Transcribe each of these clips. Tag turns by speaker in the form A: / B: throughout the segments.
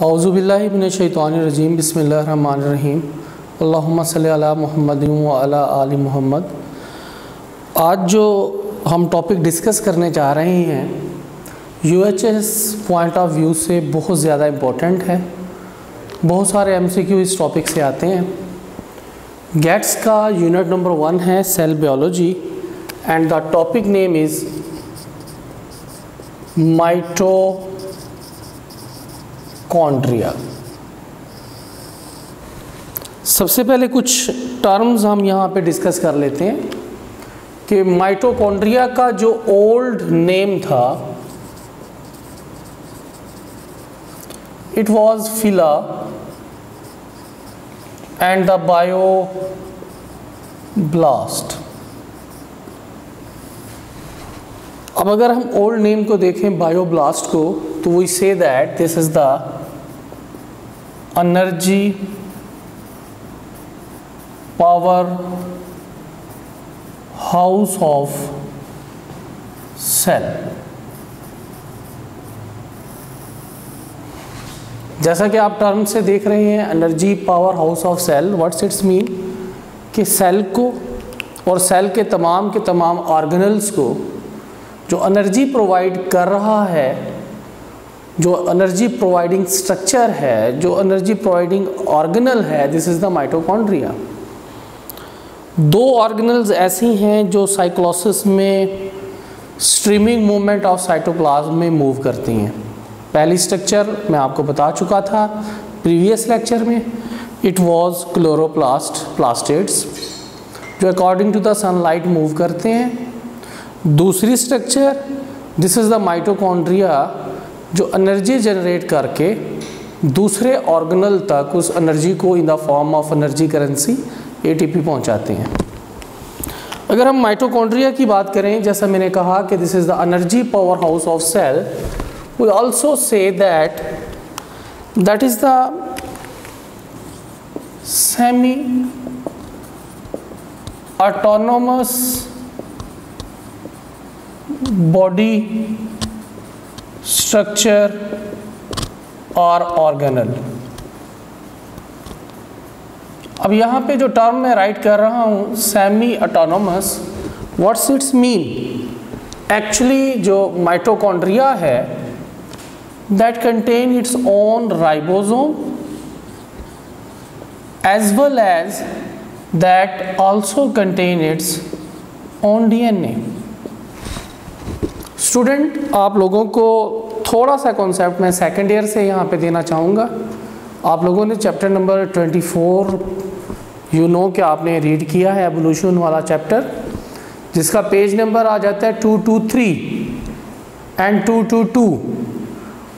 A: औज़ुबिल्लाहि मिनश्शैतानिर्रजीम बिस्मिल्लाहिर्रहमानिर्रहीम अल्लाहुम्मा सल्लि अला मुहम्मदिन व अला आलि मुहम्मद। आज जो हम टॉपिक डिस्कस करने जा रहे हैं यूएचएस पॉइंट ऑफ व्यू से बहुत ज़्यादा इम्पोर्टेंट है। बहुत सारे एमसीक्यू इस टॉपिक से आते हैं। गेट्स का यूनिट नंबर 1 है cell biology and the topic name is mitochondria. सबसे पहले कुछ टर्म्स हम यहाँ पे डिस्कस कर लेते हैं कि माइटोकॉन्ड्रिया का जो ओल्ड नेम था इट वाज फिला एंड द बायोब्लास्ट। अब अगर हम ओल्ड नेम को देखें बायोब्लास्ट को तो we say that this is the energy power house of cell. जैसा कि आप टर्म से देख रहे हैं energy power house of cell, what's its mean कि सेल को और सेल के तमाम ऑर्गेनल्स को जो एनर्जी प्रोवाइड कर रहा है, जो एनर्जी प्रोवाइडिंग स्ट्रक्चर है, जो एनर्जी प्रोवाइडिंग ऑर्गेनल है, दिस इज़ द माइटोकॉन्ड्रिया। दो ऑर्गेनल्स ऐसी हैं जो साइक्लोसिस में स्ट्रीमिंग मूवमेंट ऑफ साइटोप्लाज्म में मूव करती हैं। पहली स्ट्रक्चर मैं आपको बता चुका था प्रीवियस लेक्चर में, इट वाज क्लोरोप्लास्ट प्लास्टिड्स जो according to the sunlight move करते हैं। दूसरी structure this is the mitochondria जो एनर्जी जनरेट करके दूसरे ऑर्गेनल तक उस एनर्जी को in the form of energy currency ATP पहुंचाते हैं। अगर हम माइटोकॉन्ड्रिया की बात करें, जैसा मैंने कहा कि this is the energy power house of cell, we also say that is the semi autonomous body structure और ऑर्गेनल। अब यहाँ पे जो टर्म मैं राइट कर रहा हूँ semi autonomous, what's its mean, actually जो माइटोकॉन्ड्रिया है that contain its own ribosome as well as that also contain its own DNA. Student, आप लोगों को थोड़ा सा कॉन्सेप्ट मैं सेकेंड ईयर से यहाँ पे देना चाहूँगा। आप लोगों ने चैप्टर नंबर 24 कि आपने रीड किया है एवोल्यूशन वाला चैप्टर, जिसका पेज नंबर आ जाता है 223 एंड 222।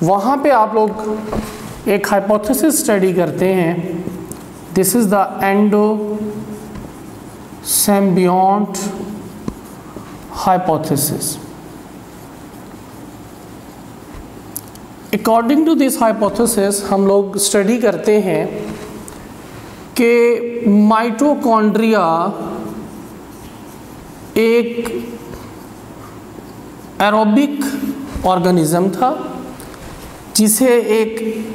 A: वहाँ पे आप लोग एक हाइपोथेसिस स्टडी करते हैं, this is the endosymbiont hypothesis. According to this hypothesis हम लोग स्टडी करते हैं कि माइटोकॉन्ड्रिया एक एरोबिक ऑर्गेनिज्म था जिसे एक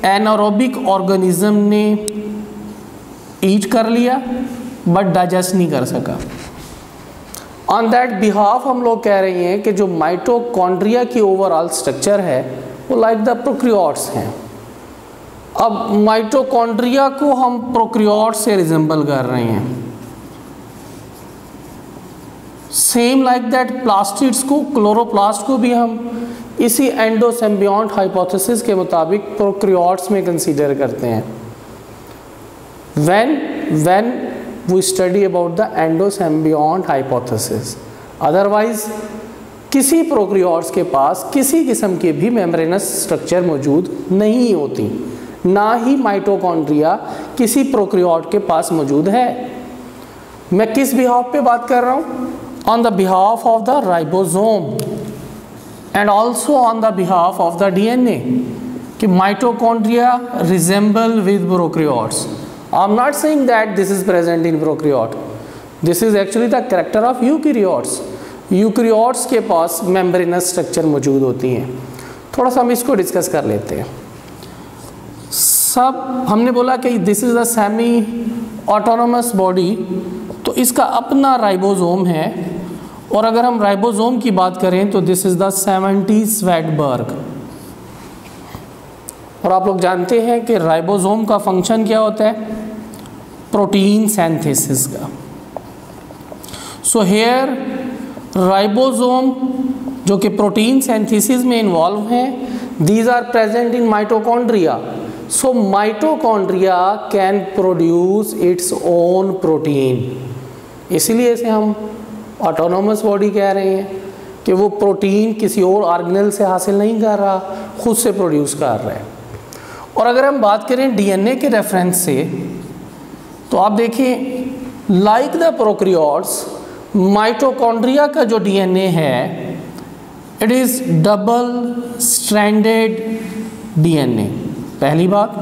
A: एनारोबिक ऑर्गेनिज्म ने ईट कर लिया बट डाइजेस्ट नहीं कर सका। ऑन दैट बिहाफ हम लोग कह रहे हैं कि जो माइटोकॉन्ड्रिया की ओवरऑल स्ट्रक्चर है वो लाइक द प्रोक्रियोट्स हैं। अब माइटोकॉन्ड्रिया को हम प्रोक्रियोट्स से रिजेंबल कर रहे हैं। सेम लाइक दैट प्लास्टिड्स को, क्लोरोप्लास्ट को भी हम इसी एंडोसिम्बियोंट हाइपोथेसिस के मुताबिक प्रोक्रियोट्स में कंसीडर करते हैं when we study about the endosymbiont hypothesis. Otherwise किसी प्रोक्रियोट्स के पास किसी किस्म के भी मेम्ब्रेनस स्ट्रक्चर मौजूद नहीं होती, ना ही माइटोकॉन्ड्रिया किसी प्रोक्रियोट के पास मौजूद है। मैं किस बिहाफ पे बात कर रहा हूँ? On the behalf of the ribosome and also on the behalf of the DNA कि mitochondria resemble with prokaryotes. I am not saying that this is present in prokaryote, this is actually the character of eukaryotes. Eukaryotes के पास membranous structure मौजूद होती हैं। थोड़ा सा हम इसको डिस्कस कर लेते हैं। सब हमने बोला कि this is the semi autonomous body, तो इसका अपना राइबोसोम है। और अगर हम राइबोसोम की बात करें तो दिस इज़ द 70 स्वेटबर्ग। और आप लोग जानते हैं कि राइबोसोम का फंक्शन क्या होता है, प्रोटीन सिंथेसिस का। सो हेयर राइबोसोम जो कि प्रोटीन सिंथेसिस में इन्वॉल्व हैं, these are present in mitochondria. So mitochondria can produce its own protein. इसलिए इसे हम ऑटोनोमस बॉडी कह रहे हैं कि वो प्रोटीन किसी और ऑर्गेनेल से हासिल नहीं कर रहा, खुद से प्रोड्यूस कर रहा है। और अगर हम बात करें डीएनए के रेफरेंस से, तो आप देखिए लाइक द प्रोकैरियोट्स, माइटोकॉन्ड्रिया का जो डीएनए है it is double stranded DNA. पहली बात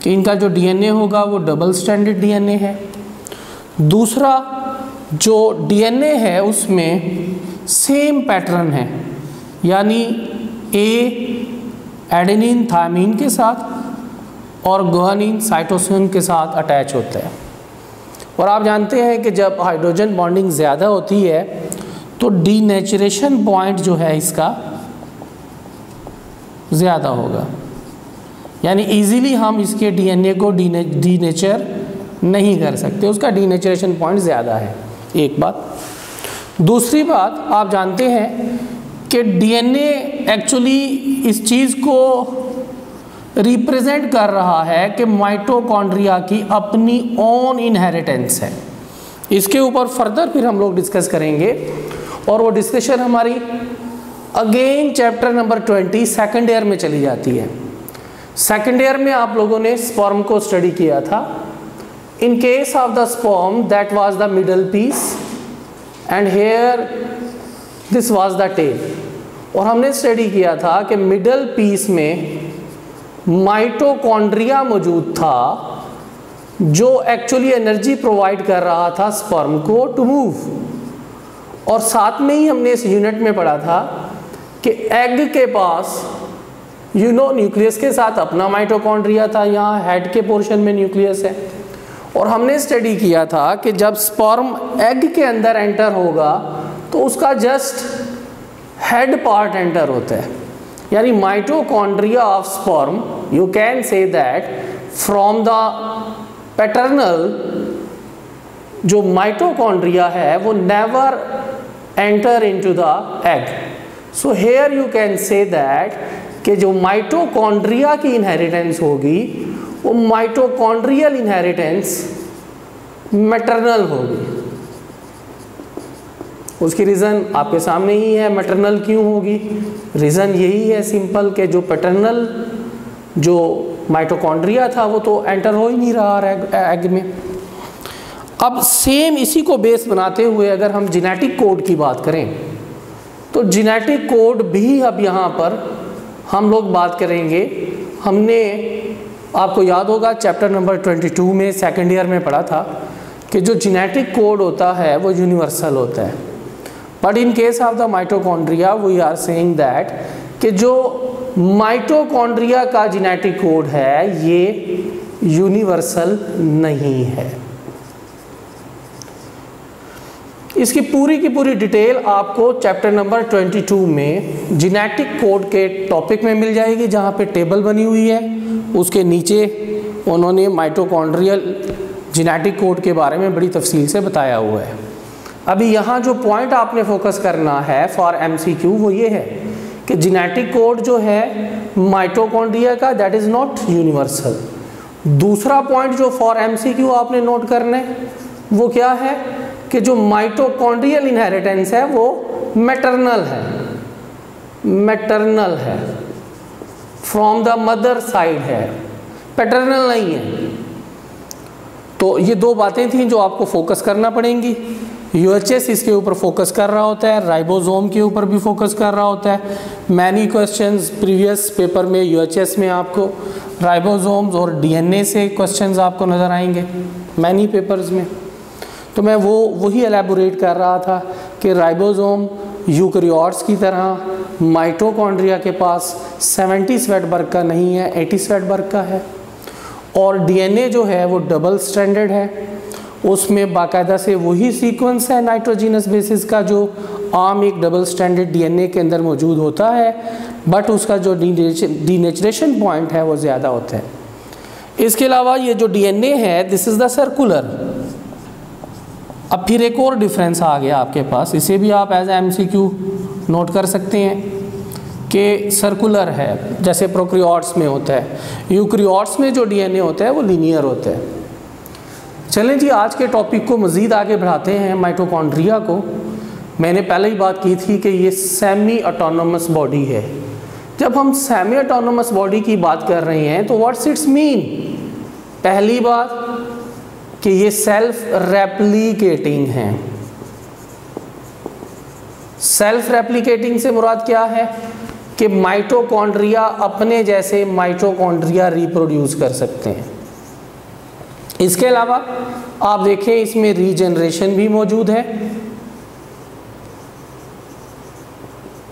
A: कि इनका जो डीएनए होगा वो डबल स्ट्रैंडेड डीएनए है। दूसरा, जो डीएनए है उसमें सेम पैटर्न है, यानी ए एडेनिन थायमीन के साथ और गुआनिन साइटोसिन के साथ अटैच होता है। और आप जानते हैं कि जब हाइड्रोजन बॉन्डिंग ज़्यादा होती है तो डीनेचरेशन पॉइंट जो है इसका ज़्यादा होगा, यानी इजीली हम इसके डीएनए को डीनेचर नहीं कर सकते, उसका डीनेचरेशन पॉइंट ज़्यादा है। एक बात। दूसरी बात, आप जानते हैं कि डीएनए एक्चुअली इस चीज़ को रिप्रेजेंट कर रहा है कि माइटोकॉन्ड्रिया की अपनी ओन इनहेरिटेंस है। इसके ऊपर फर्दर फिर हम लोग डिस्कस करेंगे, और वो डिस्कशन हमारी again chapter number 20 second year में चली जाती है। सेकेंड ईयर में आप लोगों ने स्पर्म को स्टडी किया था। In case of the sperm that was the middle piece and here this was the tail. और हमने स्टडी किया था कि मिडल पीस में माइटोकॉन्ड्रिया मौजूद था जो एक्चुअली एनर्जी प्रोवाइड कर रहा था स्पर्म को टू मूव। और साथ में ही हमने इस यूनिट में पढ़ा था कि एग के पास न्यूक्लियस के साथ अपना माइटोकॉन्ड्रिया था, यहाँ हेड के पोर्शन में न्यूक्लियस है। और हमने स्टडी किया था कि जब स्पर्म एग के अंदर एंटर होगा तो उसका जस्ट हेड पार्ट एंटर होता है, यानी mitochondria of sperm you can say that from the paternal जो माइटोकॉन्ड्रिया है वो never enter into the egg. So here you can say that कि जो माइटोकॉन्ड्रिया की इनहेरिटेंस होगी वो माइटोकॉन्ड्रियल इनहेरिटेंस मैटरनल होगी। उसकी रीज़न आपके सामने ही है, मैटरनल क्यों होगी। रीज़न यही है सिंपल कि जो पैटर्नल जो माइटोकॉन्ड्रिया था वो तो एंटर हो ही नहीं रहा एग में। अब सेम इसी को बेस बनाते हुए अगर हम जेनेटिक कोड की बात करें तो जेनेटिक कोड भी अब यहाँ पर हम लोग बात करेंगे। हमने आपको याद होगा चैप्टर नंबर 22 में सेकेंड ईयर में पढ़ा था कि जो जेनेटिक कोड होता है वो यूनिवर्सल होता है, but in case of the mitochondria we are saying that कि जो माइटोकॉन्ड्रिया का जेनेटिक कोड है ये यूनिवर्सल नहीं है। इसकी पूरी की पूरी डिटेल आपको चैप्टर नंबर 22 में जेनेटिक कोड के टॉपिक में मिल जाएगी, जहाँ पे टेबल बनी हुई है, उसके नीचे उन्होंने माइटोकॉन्ड्रियल जेनेटिक कोड के बारे में बड़ी तफसील से बताया हुआ है। अभी यहाँ जो पॉइंट आपने फोकस करना है फॉर MCQ वो ये है कि जेनेटिक कोड जो है माइटोकॉन्ड्रिया का दैट इज़ नॉट यूनिवर्सल। दूसरा पॉइंट जो फॉर MCQ आपने नोट करना है वो क्या है कि जो माइटोकॉन्ड्रियल इनहेरिटेंस है वो मैटरनल है, मैटरनल है, फ्रॉम द मदर साइड है, पैटर्नल नहीं है। तो ये दो बातें थी जो आपको फोकस करना पड़ेंगी। UHS इसके ऊपर फोकस कर रहा होता है, राइबोसोम के ऊपर भी फोकस कर रहा होता है। मैनी क्वेश्चंस प्रीवियस पेपर में UHS में आपको राइबोसोम्स और DNA से क्वेश्चंस आपको नज़र आएंगे मैनी पेपर्स में। तो मैं वही एलैबोरेट कर रहा था कि राइबोसोम यूकैरियोट्स की तरह माइटोकॉन्ड्रिया के पास 70 स्वेटबर्ग का नहीं है, 80 स्वेटबर्ग का है। और डीएनए जो है वो डबल स्ट्रैंडेड है, उसमें बाकायदा से वही सीक्वेंस है नाइट्रोजिनस बेसिस का जो आम एक डबल स्ट्रैंडेड डीएनए के अंदर मौजूद होता है, बट उसका जो डीनेचरेशन पॉइंट है वो ज़्यादा होता है। इसके अलावा ये जो डीएनए है दिस इज़ द सर्कुलर। अब फिर एक और डिफरेंस आ गया आपके पास, इसे भी आप एज एमसीक्यू नोट कर सकते हैं कि सर्कुलर है जैसे प्रोकैरियोट्स में होता है, यूकैरियोट्स में जो डीएनए होता है वो लीनियर होता है। चलें जी, आज के टॉपिक को मज़ीद आगे बढ़ाते हैं। माइटोकॉन्ड्रिया को मैंने पहले ही बात की थी कि ये सेमी ऑटोनोमस बॉडी है। जब हम सेमी ऑटोनोमस बॉडी की बात कर रहे हैं तो व्हाट्स इट्स मीन? पहली बात कि ये सेल्फ रेप्लिकेटिंग हैं। सेल्फ रेप्लिकेटिंग से मुराद क्या है कि माइटोकॉन्ड्रिया अपने जैसे माइटोकॉन्ड्रिया रिप्रोड्यूस कर सकते हैं। इसके अलावा आप देखें इसमें रीजनरेशन भी मौजूद है,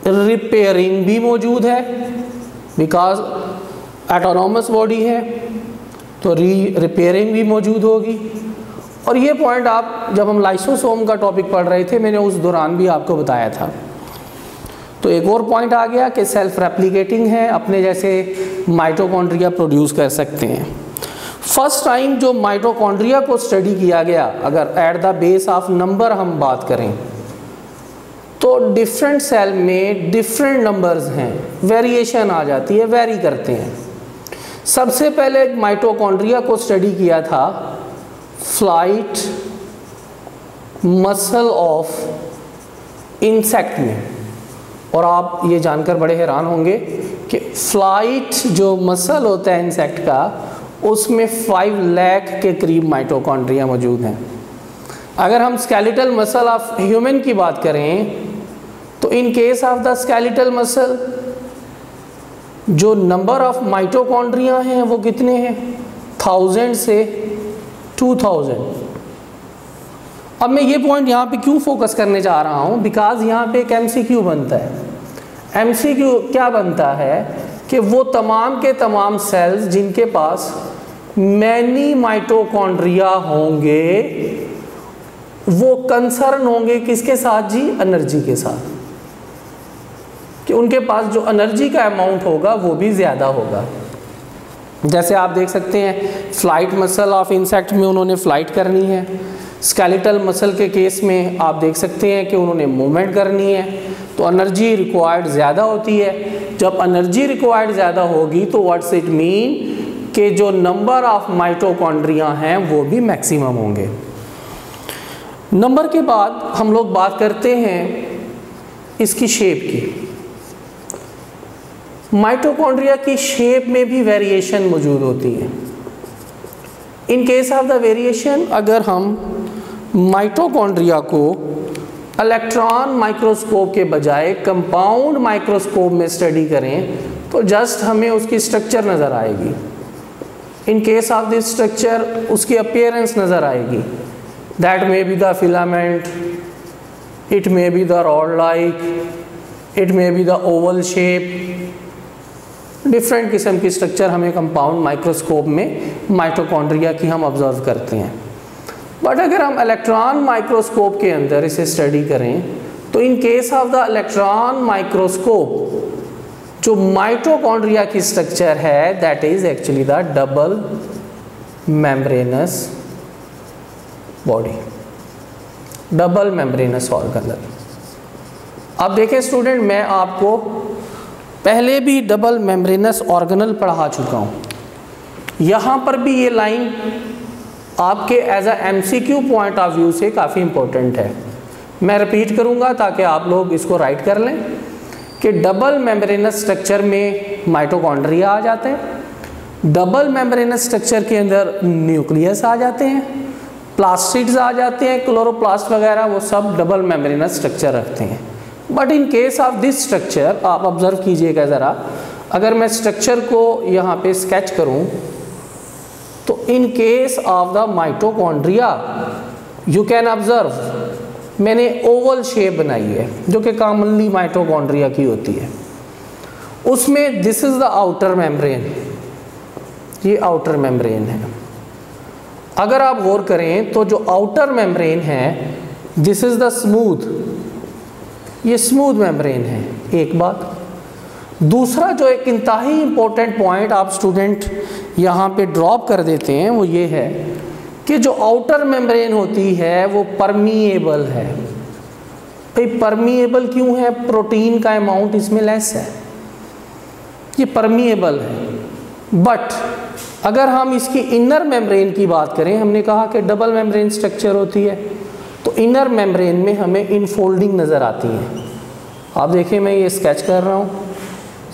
A: रिपेयरिंग भी मौजूद है, बिकॉज ऑटोनोमस बॉडी है तो रिपेयरिंग भी मौजूद होगी। और ये पॉइंट आप जब हम लाइसोसोम का टॉपिक पढ़ रहे थे मैंने उस दौरान भी आपको बताया था। तो एक और पॉइंट आ गया कि सेल्फ रेप्लिकेटिंग है, अपने जैसे माइटोकॉन्ड्रिया प्रोड्यूस कर सकते हैं। फर्स्ट टाइम जो माइटोकॉन्ड्रिया को स्टडी किया गया, अगर at the base of number हम बात करें तो डिफरेंट सेल में डिफरेंट नंबर्स हैं, वेरिएशन आ जाती है, वेरी करते हैं। सबसे पहले माइटोकॉन्ड्रिया को स्टडी किया था फ्लाइट मसल ऑफ इंसेक्ट में, और आप ये जानकर बड़े हैरान होंगे कि फ्लाइट जो मसल होता है इंसेक्ट का उसमें 5 लाख के करीब माइटोकॉन्ड्रिया मौजूद हैं। अगर हम स्केलेटल मसल ऑफ ह्यूमन की बात करें तो इन case of the skeletal muscle जो नंबर ऑफ माइटोकॉन्ड्रिया हैं वो कितने हैं? 1000 से 2000। अब मैं ये पॉइंट यहाँ पे क्यों फोकस करने जा रहा हूँ, बिकॉज यहाँ पे एक एमसीक्यू बनता है। एमसीक्यू क्या बनता है कि वो तमाम के तमाम सेल्स जिनके पास मैनी माइटोकॉन्ड्रिया होंगे वो कंसर्न होंगे किसके साथ जी? एनर्जी के साथ, कि उनके पास जो एनर्जी का अमाउंट होगा वो भी ज़्यादा होगा। जैसे आप देख सकते हैं फ्लाइट मसल ऑफ इंसेक्ट में उन्होंने फ्लाइट करनी है, स्केलेटल मसल के केस में आप देख सकते हैं कि उन्होंने मूवमेंट करनी है, तो एनर्जी रिक्वायर्ड ज़्यादा होती है। जब एनर्जी रिक्वायर्ड ज़्यादा होगी तो व्हाट्स इट मीन कि जो नंबर ऑफ माइटोकॉन्ड्रिया हैं वो भी मैक्सिमम होंगे। नंबर के बाद हम लोग बात करते हैं इसकी शेप की। माइटोकॉन्ड्रिया की शेप में भी वेरिएशन मौजूद होती है। इन केस ऑफ द वेरिएशन अगर हम माइटोकॉन्ड्रिया को इलेक्ट्रॉन माइक्रोस्कोप के बजाय कंपाउंड माइक्रोस्कोप में स्टडी करें तो जस्ट हमें उसकी स्ट्रक्चर नज़र आएगी। इन केस ऑफ दिस स्ट्रक्चर उसकी अपीयरेंस नज़र आएगी। That may be the filament, it may be the rod like, it may be the Oval shape. Different किस्म की स्ट्रक्चर हमें कंपाउंड माइक्रोस्कोप में माइटोकॉन्ड्रिया की हम ऑब्जर्व करते हैं। बट अगर हम इलेक्ट्रॉन माइक्रोस्कोप के अंदर इसे स्टडी करें तो इन case of the electron microscope जो माइटोकॉन्ड्रिया की स्ट्रक्चर है that is actually the double membranous body, double membranous organelle. अब देखें स्टूडेंट, मैं आपको पहले भी डबल मेम्ब्रेनस ऑर्गेनल पढ़ा चुका हूँ। यहाँ पर भी ये लाइन आपके as a MCQ point of view से काफ़ी इम्पोर्टेंट है। मैं रिपीट करूँगा ताकि आप लोग इसको राइट कर लें कि डबल मेम्ब्रेनस स्ट्रक्चर में माइटोकॉन्ड्रिया आ जाते हैं, डबल मेम्ब्रेनस स्ट्रक्चर के अंदर न्यूक्लियस आ जाते हैं, प्लास्टिड्स आ जाते हैं, क्लोरोप्लास्ट वगैरह, वो सब डबल मेम्ब्रेनस स्ट्रक्चर रखते हैं। But in case of this structure आप ऑब्जर्व कीजिएगा ज़रा, अगर मैं स्ट्रक्चर को यहाँ पे स्केच करूँ तो इन case of the mitochondria you can observe मैंने ओवल शेप बनाई है जो कि कॉमनली माइटोकॉन्ड्रिया की होती है। उसमें this is the outer membrane, ये आउटर मेम्ब्रेन है। अगर आप गौर करें तो जो आउटर मेम्ब्रेन है दिस इज द स्मूथ, ये स्मूथ मेम्ब्रेन है, एक बात। दूसरा जो एक इंतहाई इंपॉर्टेंट पॉइंट आप स्टूडेंट यहाँ पे ड्रॉप कर देते हैं वो ये है कि जो आउटर मेम्ब्रेन होती है वो परमिएबल है। भाई परमिएबल क्यों है? प्रोटीन का अमाउंट इसमें लेस है, ये परमिएबल है। बट अगर हम इसकी इनर मेम्ब्रेन की बात करें, हमने कहा कि डबल मेम्ब्रेन स्ट्रक्चर होती है, तो इनर मेम्ब्रेन में हमें इनफोल्डिंग नज़र आती है। आप देखिए मैं ये स्केच कर रहा हूँ,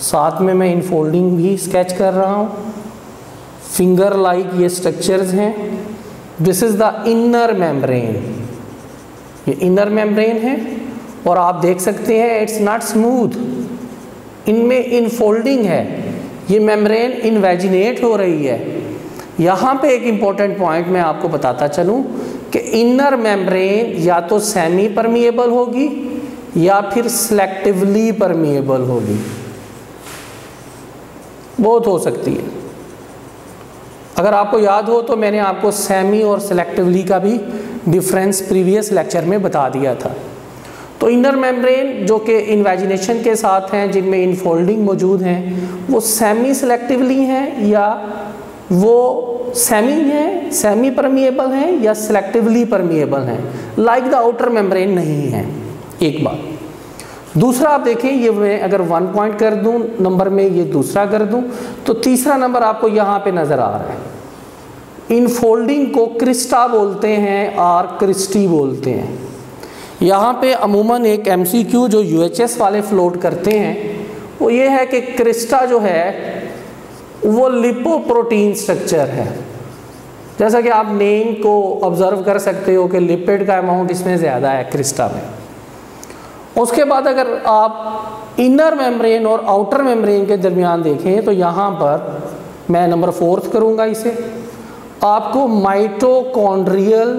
A: साथ में मैं इनफोल्डिंग भी स्केच कर रहा हूँ। फिंगर लाइक ये स्ट्रक्चर्स हैं। This is the inner membrane, ये इनर मेम्ब्रेन है और आप देख सकते हैं इट्स नॉट स्मूथ, इनमें इनफोल्डिंग है, ये मेम्ब्रेन इनवेजिनेट हो रही है। यहाँ पे एक इम्पॉर्टेंट पॉइंट मैं आपको बताता चलूँ कि इनर मेम्ब्रेन या तो सेमी परमिएबल होगी या फिर सिलेक्टिवली परमिएबल होगी, बहुत हो सकती है। अगर आपको याद हो तो मैंने आपको सेमी और सिलेक्टिवली का भी डिफरेंस प्रीवियस लेक्चर में बता दिया था। तो इनर मेम्ब्रेन जो कि इन्वेजिनेशन के साथ हैं, जिनमें इनफोल्डिंग मौजूद हैं, वो सेमी सिलेक्टिवली हैं या वो सेमी हैं, सेमी परमिएबल हैं या सिलेक्टिवली परमिएबल हैं, लाइक द आउटर मेम्ब्रेन नहीं है, एक बात। दूसरा आप देखें, ये मैं अगर 1 पॉइंट कर दूं नंबर में, ये दूसरा कर दूं, तो तीसरा नंबर आपको यहाँ पे नज़र आ रहा है। इनफोल्डिंग को क्रिस्टा बोलते हैं और क्रिस्टी बोलते हैं। यहाँ पे अमूमन एक MCQ जो UHS वाले फ्लोट करते हैं वो ये है कि क्रिस्टा जो है वो लिपोप्रोटीन स्ट्रक्चर है। जैसा कि आप नेम को ऑब्जर्व कर सकते हो कि लिपिड का अमाउंट इसमें ज़्यादा है क्रिस्टा में। उसके बाद अगर आप इनर मेम्ब्रेन और आउटर मेम्ब्रेन के दरमियान देखें तो यहाँ पर मैं नंबर 4 करूँगा इसे, आपको माइटोकॉन्ड्रियल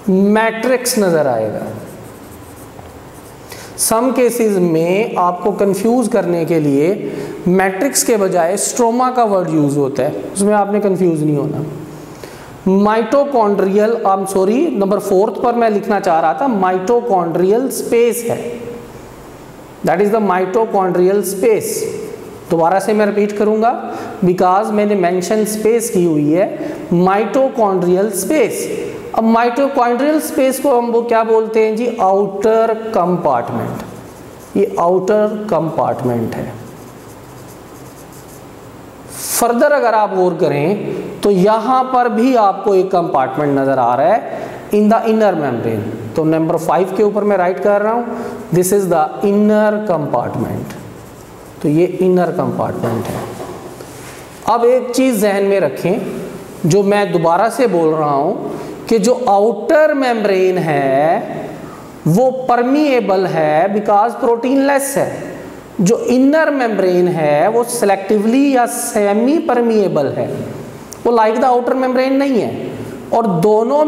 A: मैट्रिक्स नज़र आएगा। सम केसेस में आपको कंफ्यूज करने के लिए मैट्रिक्स के बजाय स्ट्रोमा का वर्ड यूज़ होता है, उसमें आपने कंफ्यूज नहीं होना। माइटोकॉन्ड्रियल नंबर 4 पर मैं लिखना चाह रहा था माइटोकॉन्ड्रियल स्पेस है, that is the mitochondrial space. दोबारा से मैं रिपीट करूंगा बिकॉज मैंने मेंशन स्पेस की हुई है, माइटोकॉन्ड्रियल स्पेस। अब माइटोकॉन्ड्रियल स्पेस को हम वो क्या बोलते हैं जी? Outer compartment. ये आउटर कंपार्टमेंट है। फर्दर अगर आप गौर करें तो यहाँ पर भी आपको एक कंपार्टमेंट नज़र आ रहा है इन द इनर मेम्ब्रेन। तो नंबर 5 के ऊपर मैं राइट कर रहा हूँ, this is the inner compartment. तो ये इनर कंपार्टमेंट है। अब एक चीज़ जहन में रखें, जो मैं दोबारा से बोल रहा हूँ कि जो आउटर मेम्ब्रेन है वो परमिएबल है बिकॉज प्रोटीन लेस है। जो इनर मेम्ब्रेन है वो सेलेक्टिवली या सेमी परमिएबल है, वो लाइक द आउटर मेम्ब्रेन नहीं है। और दोनों